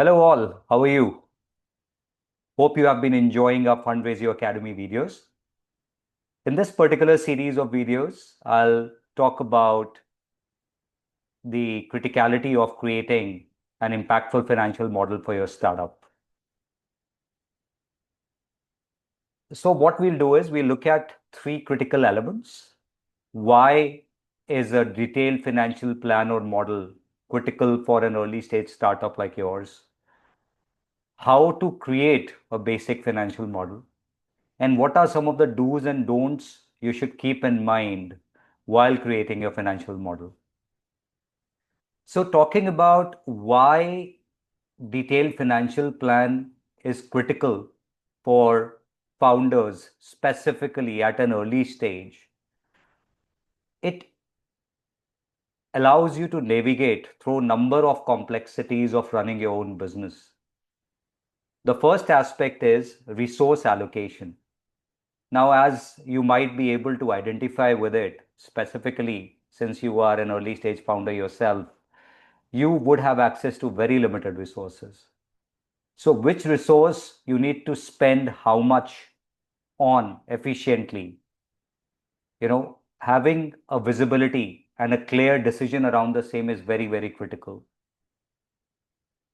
Hello all, how are you? Hope you have been enjoying our FundRaiseo Academy videos. In this particular series of videos, I'll talk about the criticality of creating an impactful financial model for your startup. So what we'll do is we'll look at three critical elements. Why is a detailed financial plan or model critical for an early stage startup like yours? How to create a basic financial model? And what are some of the do's and don'ts you should keep in mind while creating your financial model? So, talking about why detailed financial plan is critical for founders, specifically at an early stage, it allows you to navigate through a number of complexities of running your own business. The first aspect is resource allocation. Now, as you might be able to identify with it, specifically since you are an early stage founder yourself, you would have access to very limited resources. So, which resource you need to spend how much on efficiently? Having a visibility and a clear decision around the same is very, very critical.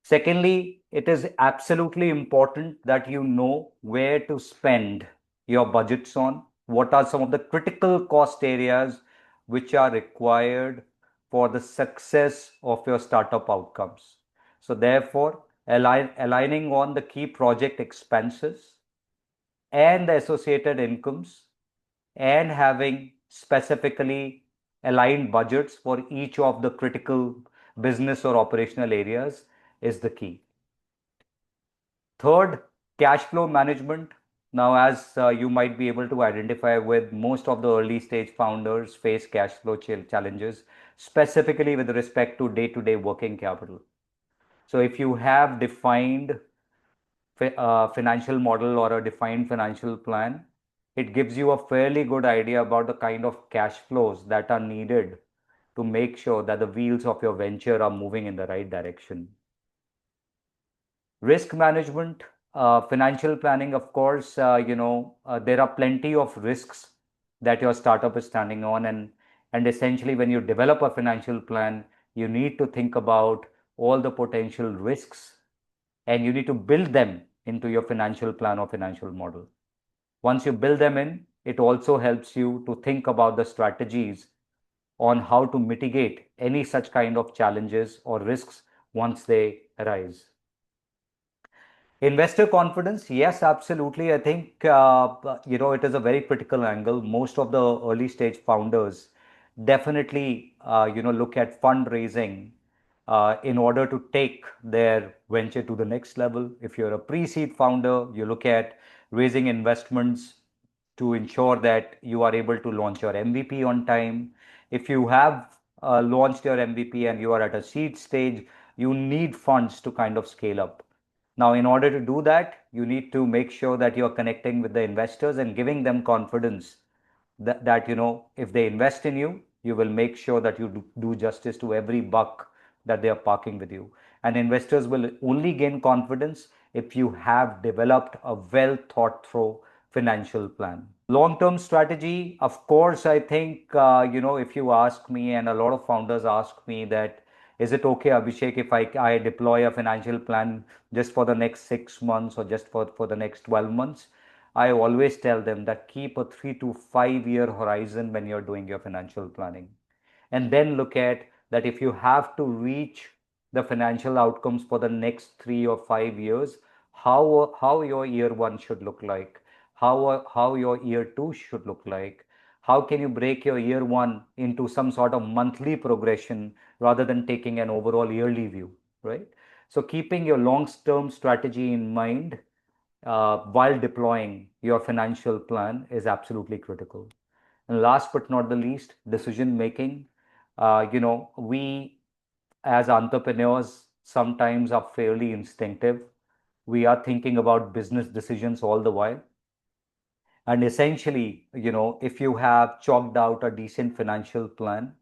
Secondly, it is absolutely important that you know where to spend your budgets on. What are some of the critical cost areas which are required for the success of your startup outcomes? So, therefore, aligning on the key project expenses and the associated incomes and having specifically aligned budgets for each of the critical business or operational areas is the key. Third, cash flow management. Now, as you might be able to identify with, most of the early stage founders face cash flow challenges, specifically with respect to day working capital. So, if you have defined financial model or a defined financial plan, it gives you a fairly good idea about the kind of cash flows that are needed to make sure that the wheels of your venture are moving in the right direction. Risk management, financial planning, of course, there are plenty of risks that your startup is standing on. And essentially, when you develop a financial plan, you need to think about all the potential risks and you need to build them into your financial plan or financial model. Once you build them in, it also helps you to think about the strategies on how to mitigate any such kind of challenges or risks once they arise. Investor confidence, yes, absolutely. I think it is a very critical angle. Most of the early stage founders definitely look at fundraising in order to take their venture to the next level. If you're a pre-seed founder, you look at raising investments to ensure that you are able to launch your MVP on time. If you have launched your MVP and you are at a seed stage, you need funds to kind of scale up. Now, in order to do that, you need to make sure that you're connecting with the investors and giving them confidence that if they invest in you, you will make sure that you do justice to every buck that they are parking with you. And investors will only gain confidence if you have developed a well thought through financial plan. Long term strategy, of course, I think, if you ask me, and a lot of founders ask me that, is it okay, Abhishek, if I deploy a financial plan just for the next 6 months or just for the next 12 months? I always tell them that keep a 3 to 5 year horizon when you're doing your financial planning. And then look at that if you have to reach the financial outcomes for the next 3 or 5 years, how your year one should look like, how your year two should look like, how can you break your year one into some sort of monthly progression rather than taking an overall yearly view, right? So keeping your long term strategy in mind while deploying your financial plan is absolutely critical. And last but not the least, decision making. We as entrepreneurs sometimes are fairly instinctive. We are thinking about business decisions all the while. And essentially, if you have chalked out a decent financial plan,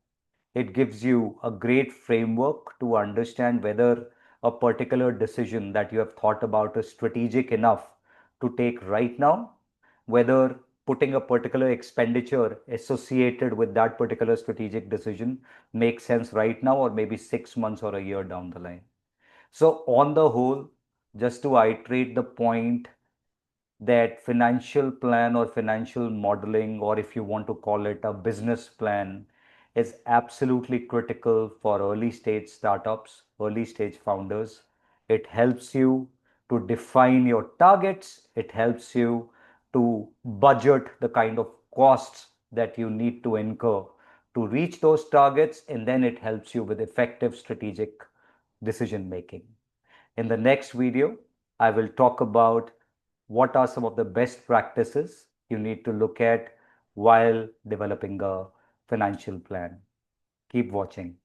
it gives you a great framework to understand whether a particular decision that you have thought about is strategic enough to take right now, whether putting a particular expenditure associated with that particular strategic decision makes sense right now or maybe 6 months or a year down the line. So, on the whole, just to iterate the point, that financial plan or financial modeling, or if you want to call it a business plan, is absolutely critical for early stage startups, early stage founders. It helps you to define your targets, it helps you to budget the kind of costs that you need to incur to reach those targets, and then it helps you with effective strategic decision making. In the next video, I will talk about what are some of the best practices you need to look at while developing a financial plan. Keep watching.